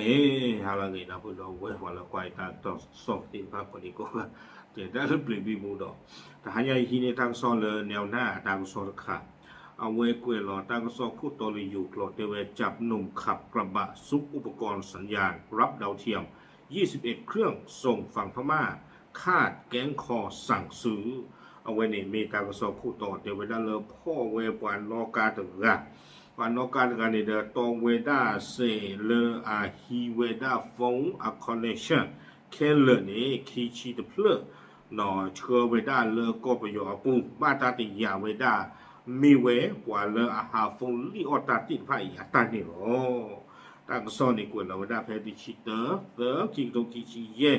halangi na pu do we wala kwai ta to so tin pa ko ni koเจได้เปลี่ยนบีมูดอกแต่หายาฮีในทางซอเลยแนวหน้าทางซอขาเอาไว้กวยหลอทางซอคู่ตอลีอยู่หลอเตเวจับหนุ่มขับกระบะซุกอุปกรณ์สัญญาณรับดาวเทียม21เครื่องส่งฝั่งพม่าคาดแก๊งคอสั่งซื้อเอาไว้ในเมตากซอคู่ต่อเตเวด้าเลอพ่อเวปานนอกาตึกะปานนอกาตึกะในเดอตองเวด้าเซเลอาฮีเวด้าฟงอะคอนเนชั่นแค่เลนี่คีชีตเพลนอเชื่อเวด้าเลอก็ประโยชน์ปุ่มบ้าตาติยาเวด้ามีเวกว่าเลออาหาฟงลีออตาติไพ่อัตานี่หรอตั้งซ้อนในกวนเราเวด้าเพดิชิเตอร์เตอร์กิงตงกิชิเย่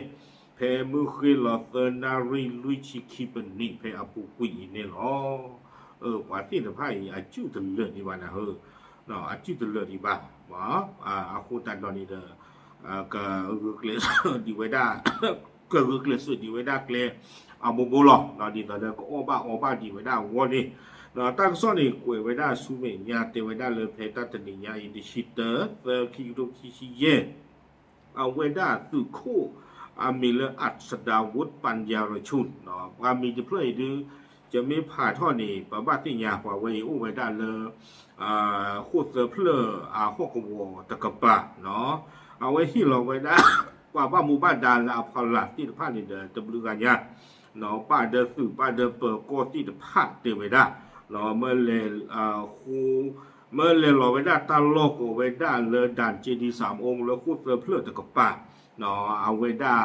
เพมือคือลอเตอร์นารีลุยชิคิปนี่เพอปูกุยนี่หรอกว่าที่ไพ่อาจูตเลือดนี่วานะเนาะอาจูตเลือดนี่บ้าหมออาคูตันตอนนี้เด้อก็เกลสดีเวด้าก็เกลสุดดีไว้ได้เกลเอาโมโมหลอกเราดีตอนเด็กก็โอบ้าดีไว้ได้วันนี้เราตั้งซ่อนนี่กวยไว้ได้ซูเมียเตไว้ได้เลยเพตัตนิยาอินดิชิเตอร์เวลคิโดคิชิเย่เอาไว้ได้ตุคู่มีเลอัดสดาวุฒปัญญาระชุนเนาะความมีจะเพลย์ดูจะมีผ่าท่อนี่ปะบ้าที่ยาหัวไว้อู้ไว้ได้เลยคู่เสือเพลหัวกวัวตะกบะเนาะเอาไว้ที่เราไว้ได้ว่าบ้ามูบ้านดานละพลัดที่ผ้านี่เดินตะบลูกันยาเนาะป้าเดินสื่อป้าเดินเปิดโกที่ผ้าเตไว้ได้เนาะเมื่อเลคูเมื่อเลเราไว้ได้ตาโลกไว้ได้เลด่านเจดีย์3 องค์แล้วคู่เสือเพลือตะกบป่าเนาะเอาไว้ได้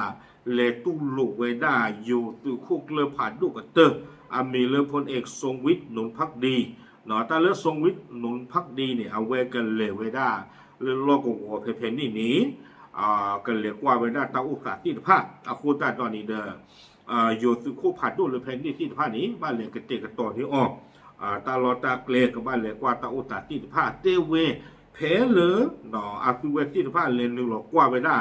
เลตู้ลูกไว้ได้อยู่ตู้คู่เลือผ่านลูกกระเตอมีเลือพลเอกทรงวิทย์หนุนพักดีเนาะตาเลือทรงวิทย์หนุนพักดีเนี่ยเอาไว้กันเลยไว้ได้เลือโลกหัวเพนนี่นี้กันเรียกว่าเวลาตาอุกาที่ผ้าคู่ตาตอนนี้เด้ออยู่สุคู่ผัดดูหรือเพนนี่ที่ผ้านี้บ้านเรียกเตกตอนที่ออกตาลอตาเกลกับบ้านเรียกว่าตาอุตาที่ผ้าเตเวเพลเนาะคือเวที่ผ้าเลนหนึ่งหรอกว่าเวลา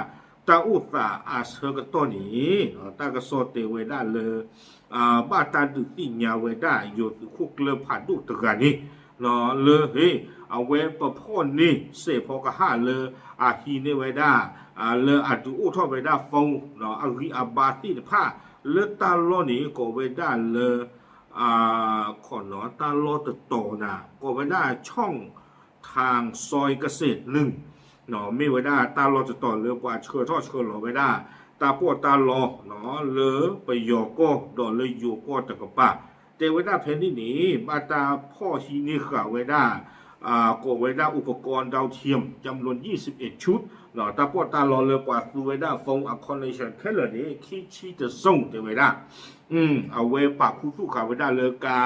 ตาอุตาเสือกตัวนี้ตากระโซเตเวด้าเลยบ้านตาดุติญาเวด้าอยู่สุคู่เกลือผัดดูตะการนี้เนาะเลยเฮ้เอาไว้ประพอนนี่เสพกะห้าเลยฮีเนไว้ได้เลอดูอุทอไว้ได้ฟงเนาะอาริอาบาติผ้าเลอตาโลนี่ก็ไว้ได้เลยขอเนาะตาโลตโตนะก็ไว้ได้ช่องทางซอยเกษตร1เนาะไม่ไว้ได้ตาโลตโตเลอกว่าเชื่อทอดเชื่อหล่อไว้ได้ตาปวดตาโลเนาะเลอไปยอก็ดอเลยอยู่ก็ตะกะปะเตไว้ได้เพนนี่นี่บาตาพ่อฮีนี่ข่าวไว้ได้ก็ไว้ได้อุปกรณ์ดาวเทียมจำนวน21ชุดเนาะตาปอตาลอเลกว่าดูไว้ได้ฟงอะคอนเนชั่นแค่เลยนี่คิดชี้จะส่งไว้ได้เอาไว้ปากคู่ข่าวไว้ได้เลยกา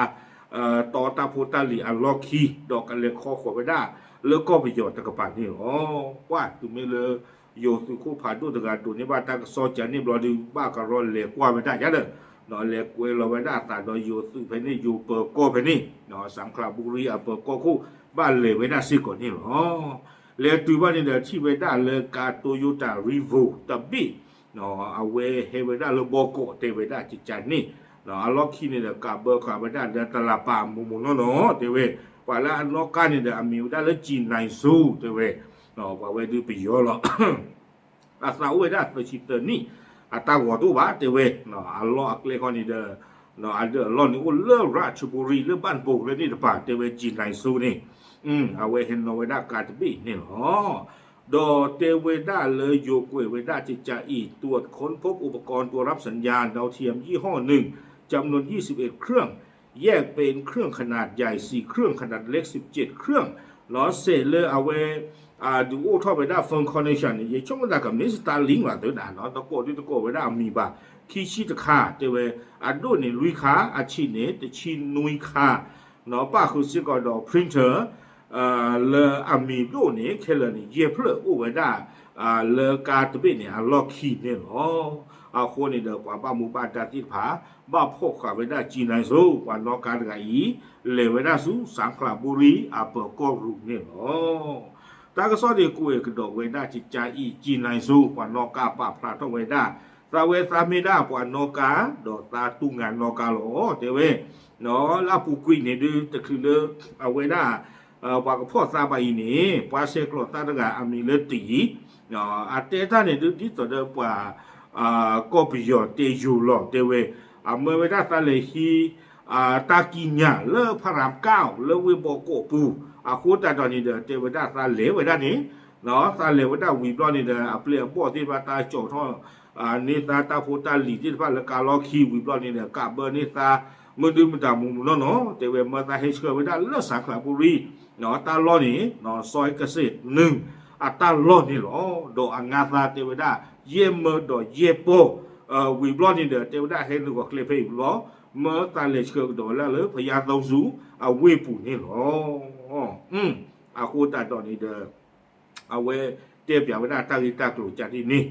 ต่อตาโพตาลีอัลล็อกคีดอกกันเลยคอขวไว้ได้แล้วก็ประโยชน์ตะกบปานนี่ว่าตัวไม่เลยโยสุคู่ผ่านดูตะการดูนี่บ้าตาโซจันนี่บลอดูบ้ากระรอนเลยกว่าไม่ได้ยัดเลยเนาะเล็กเวลาไว้ได้แต่โดยโยสุเพนี่อยู่เปิดโก้เพนี่เนาะสังขละบุรีเปิดโก้คู่บ้านเลยไว้ได้สิก่อนนี่หรอเลี้ยตัวบ้านนี่เดี๋ยวที่ไว้ได้เลยกาโตโยต้ารีโวตับบี้เนาะเอาไว้ให้ไว้ได้เลยโบโก้เตไว้ได้จิตใจนี่เนาะล็อกขี้นี่เดี๋ยวกาเบอร์ขาไว้ได้เดี๋ยวตลาดป่ามุมๆเนาะเตไว้ว่าแล้วล็อกกันนี่เดี๋ยวมีไว้ได้เลยจีนไนซูเตไว้เนาะว่าไว้ดูไปเยอะหรออาสาวไว้ได้ไปชิดเตอร์นี่ตาหัวตัวบ้าเตไว้เนาะล็อกเลยคนนี้เดี๋ยวเนาะเดี๋ยวล็อกนี่ว่าเลือกราชบุรีเลือกบ้านปุกเลยนี่เดี๋ยวป่าเตไว้จีนไนซูนี่เอาไว้เห็นเอาไว้ได้การจะบี้นี่หรอดอเตเวด้าเลยโยกเวด้าจิจาอีตรวจค้นพบอุปกรณ์ตัวรับสัญญาณดาวเทียมยี่ห้อ1จำนวน21เครื่องแยกเป็นเครื่องขนาดใหญ่4เครื่องขนาดเล็ก17เครื่องล้อเซเลเอาไว้ดูโอ้ท่อไปได้ฟังคอนเนชั่นนี่ช่วงเวลากับมิสตาลิงว่าตัวนั้นเนาะตะโกที่ตะโกไว้ได้มีบ่าคีชิตะคาเตเวดูนี่ลุยขาชิเนตชินุยคาเนาะป้าคือสิก็ดอพรินเตอร์เลอมีโดนี่แค่เลยนี่เย่เพลออุไว้ได้เลอกาตเบนี่ล็อกขีดเนี่ยหรอคนนี่เด้อกว่าบ้ามูบ้าตาติผาบ้าพกขาไว้ได้จีนไนโซกว่านอกการกะอีเลไว้ได้สูสังขละบุรีเปิดก็รูเนี่ยหรอตาก็ซอดีกูเอกดอกไว้ได้จิตใจอีจีนไนโซกว่านอกกาป่าพระต้องไว้ได้ตาเวตาเมดากว่านอกาดอกตาตุงานนอกาหรอเตเวเนาะลาปูกุยเนี่ยดูแต่คือเลเอาไว้ได้ ปากพ่อซาบายนี่ปาเซกลอตาดกาอามีเลตีอาเตตาเนี่ยดูที่ตัวเดียวปาก็ไปยอเตยูหล่อเตเวเมื่อเวลาตาเลยฮีตากิญาเลพระรามเก้าเลวิโบโกปูคูตาตอนนี้เด้อเตเวดาตาเลเวดานี้เนาะตาเลเวดาวีบลอนี่เด้อเปลี่ยนบ่ที่ว่าตาโจท่อนี่ตาโพตาลีที่ว่าละกาลอคีวีบลอนี่เด้อกาเบอร์นี่ตามือดื้อมันตามุมเนาะเตเวมาตาเฮเชื่อเวดาเลสังขละบุรีเนาะตาล้อนี่เนาะซอยเกษตร1ตาล้อนี่หรอโดอังงาตาเตเวดาเยมโดเยโปวีบลอนี่เด้อเตเวดาเฮนก็เคลเฟอีหรอเมื่อตาเลเชื่อโดแล้วเลยพยาต้องสู้เวปูนี่หรอคูตาตอนนี้เด้อเวเตียบอย่างเวลาตาลิตากลุจัดที่นี่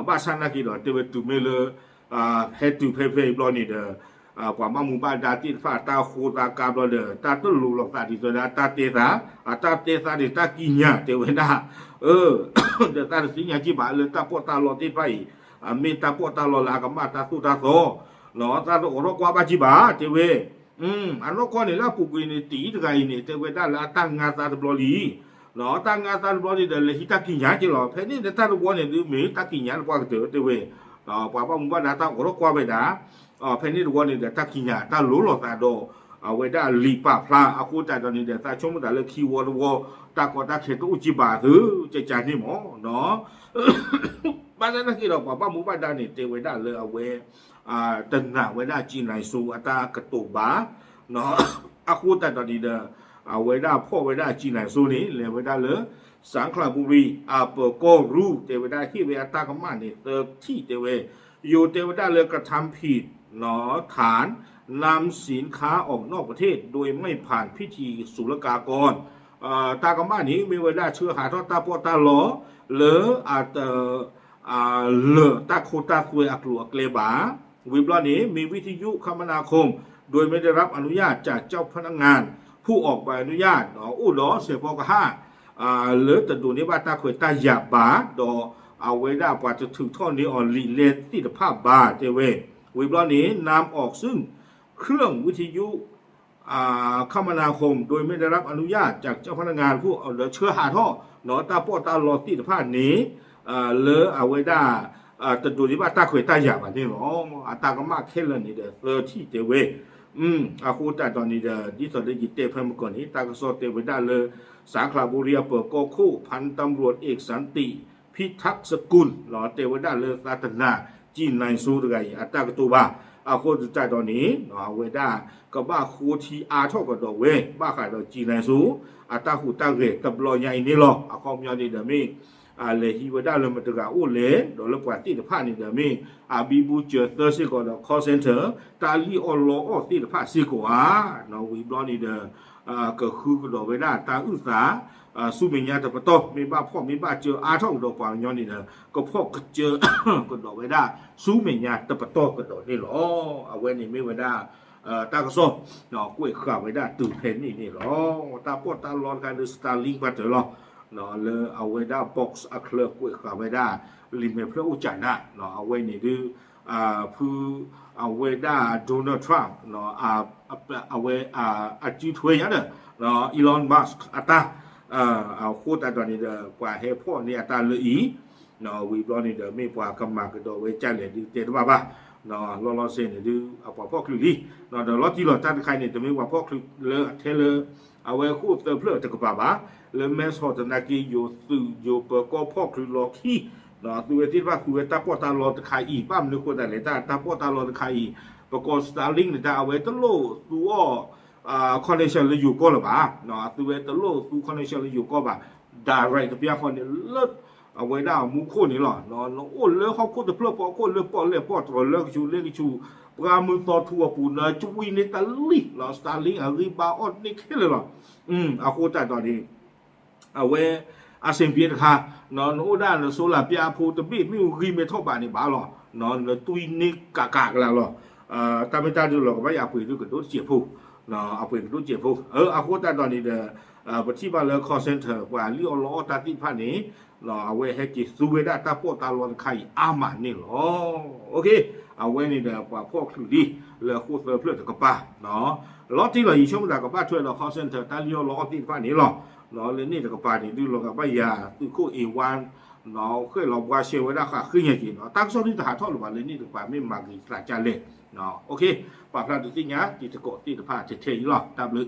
บ้านสันนักกีฬาเตเวตุเมเลเฮตุเพเพบลอนี่เด้อกว่ามามุบ้านดาติฟ้าตาโคตากาบลอเด้อตาตุลูหลอกตาดิตัวดาตาเตตาดิตากิญาเตเวดาเดตาสิญญาจิบาเลตาปอตาลอติไปเมตาปอตาลอลากามาตาสุตาโตเนาะตาโอรกว่าบาจิบาเตเวอันนั้นคนนี่ละปุกุนี่ตีตะไกนี่เตเวดาละตั้งงาตาบลอลีเนาะตั้งงาตาบลอลีเดลฮิตากิญาจิหรอเพนี่เดตาบวนี่ดูเมตากิญาปากเตเตเวปามุบ้านดาตาโอรกว่าไปดาเพนี่ดูนี่เดตากิญาตาลุหลอตาโดเวดาลีปาพลาคูตาตอนนี้เดตาชมตาเลคีวอวตากอตาเขตอุจิบาถือจะจานี่หมอเนาะบ้านนั้นกี่ดอกป้ามุบ้านดานี่เตเวดาเลยเอาเวตึงหน้าเวดาจีนไหนสูอัตากระตุบาเนาะคูตาตอนนี้เดเวดาพ่อเวดาจีนไหนสูนี่เลยเวดาเลยสังขละบุรีเปโกรูเตเวดาที่เวอัตากรรมนี่เติบที่เตเวอยู่เตเวดาเลยกระทำผิดเนาะฐานนำสินค้าออกนอกประเทศโดยไม่ผ่านพิธีศุลกากรตากรรมนี้มีเวลาเชื่อหาทอตาปอตาหลอหรือเลอตาโคตาคุยอักลัวเกลบาวิบลอนี้มีวิทยุคมนาคมโดยไม่ได้รับอนุญาตจากเจ้าพนักงานผู้ออกใบอนุญาตอู้หลอเสียพอกห้าหรือแต่ดูนี้ว่าตาคุยตาหยาบาดอเอาไว้ได้กว่าจะถึงท่อนี้ออนลีเลนที่ภาพบาเจเววิบลอนี้นำออกซึ่งเครื่องวิทยุคมนาคมโดยไม่ได้รับอนุญาตจากเจ้าพนักงานผู้เอาเชื้อหาท่อหนอตาป้อตาลอติดผ้านี้เลอเอาไว้ได้แต่ดูที่ว่าตาเคยตาหยาบอันนี้หรอตากรมากแค่เลยนี่เด้อที่เตเวคูตาตอนนี้เด้อที่ตอนได้ยิเตเพิ่มก่อนนี้ตากระสอบเตเวได้เลยสังขละบุรีเปิดกอคู่พันตำรวจเอกสันติพิทักษ์สกุลหรอเตเวได้เลยรัตนาจีนในสู้ไงตากระตูบาโคตรใจตอนนี้เวด้าก็บ้าโคทีเท่ากับดอกเวบ้าขายดอกจีนในสูตาหูตาเกตกับรอยใหญ่นี่หรอคอมยานี่เดมีเลยฮิวด้าเลยมาตกาอู้เลยโดยละกว่าที่จะผ่านนี่เดมีบีบูเจอเตอร์ซิโก้ดอกคอเซ็นเตอร์ตาลีออโลอที่จะผ่านซิโก้วิบลอนี่เดก็คือดอกเวด้าตาอุตสาสู้มีญาติปะโตมีบ้าพ่อมีบ้าเจอเท่าดอกปางย้อนนี่เดก็พ่อก็เจอก็ดอกเวด้าสู้มีญาติปะโตก็ดอกนี่หรอเอาไว้นี่ไม่เวด้าตากระสอบเนาะกล้วยข้าวไว้ได้ตื่นเพนนี่หรอตาปอดตาลอนกันหรือสตาร์ลิงก์มาเถอะหรอเนาะเลยเอาไว้ได้บ็อกซ์อัคเลกล้วยข้าวไว้ได้ลิมเมเพลอุจันนะเนาะเอาไว้นี่ดูผู้เอาไว้ได้โดนัลด์ทรัมป์เนาะเอาไว้จีทเวียเนี่ยเนาะอีลอนมัสก์ตาเอาโคตรตอนนี้เด้อกว่าเฮพ่อเนี่ยตาเลยอีเนาะวิบลอนี่เด้อไม่กว่ากำมากระโดดไว้ใจเลยดีเจตัวบ้าเนาะรอเซนเนี่ยดูเอาพ่อคลุลีเนาะเดี๋ยวรอที่รอจัดใครเนี่ยจะไม่ว่าพ่อคลุเลอเทเลเอาไว้คู่เติมเพื่อตะกบ้าบ้าเลยแม่สอดนักกีอยู่เปิดก็พ่อคลุลอขี้เนาะตัวที่ว่าคือตาปอตาลอตะไคอีปั้มนึกว่าแต่ไหนตาปอตาลอตะไคอีประกอบสตาร์ลิงเนี่ยจะเอาไว้ตโลตัวคอนเนคชั่นเลยอยู่ก็หรือเปล่าเนาะตัวตโลตัวคอนเนคชั่นเลยอยู่ก็แบบdirect เปียคนเนี่ยเลิศเอาไว้ได้มุขคนนี่หรอเนาะโอ้เลิกเขาคนจะเพื่อปอคนเลิกปอเลิกปอตัวเลิกชูเลิกชูปรามือต่อทัวปูนะจุวินในตาลิหรอสตาร์ลิงอาริบาออดนี่แค่เลยหรอเอาโคตรตอนนี้เอาไว้อาเซียนเพียรค่ะเนาะโอ้ด้านโซลาเปียพูตบีไม่มีรีเมทัลบานี่บ้าหรอเนาะตุยนี่กากแล้วหรอตาไม่ตาดูหรอกว่าอยากไปดูกับตัวเจียบผู้เนาะเอาไปดูเจียบผู้เอาโคตรตอนนี้เด้อปฏิบัติเลยคอเซ็นเตอร์ว่าลิโอล้อตาติพันนี้เราเอาไว้ให้กิสูเวด้าตาโปตาลอนไข่อามันนี่หรอโอเค เอาไว้ในเดือนกว่าพวกคือดีเหลือคู่เสือเพื่อตะกบ้าเนาะล้อที่เราอีช่วงตะกบ้าช่วยเราคอเซ็นเตอร์ตาเลี้ยวล้อที่ฟ้านี้หรอล้อเลยนี่ตะกบ้านี่ดูเรากับบ้ายาคือคู่อีวันเนาะเคยเราว่าเชื่อไว้ได้ค่ะขึ้นอย่างกี่เนาะตั้งโซนที่ทหารทอดหรือว่าเลยนี่ตะกบ้าไม่มากี่หลายจานเลยเนาะโอเคปากเราดูที่เนี้ยที่ตะโกที่ตะพาเฉยๆหรอตามลึก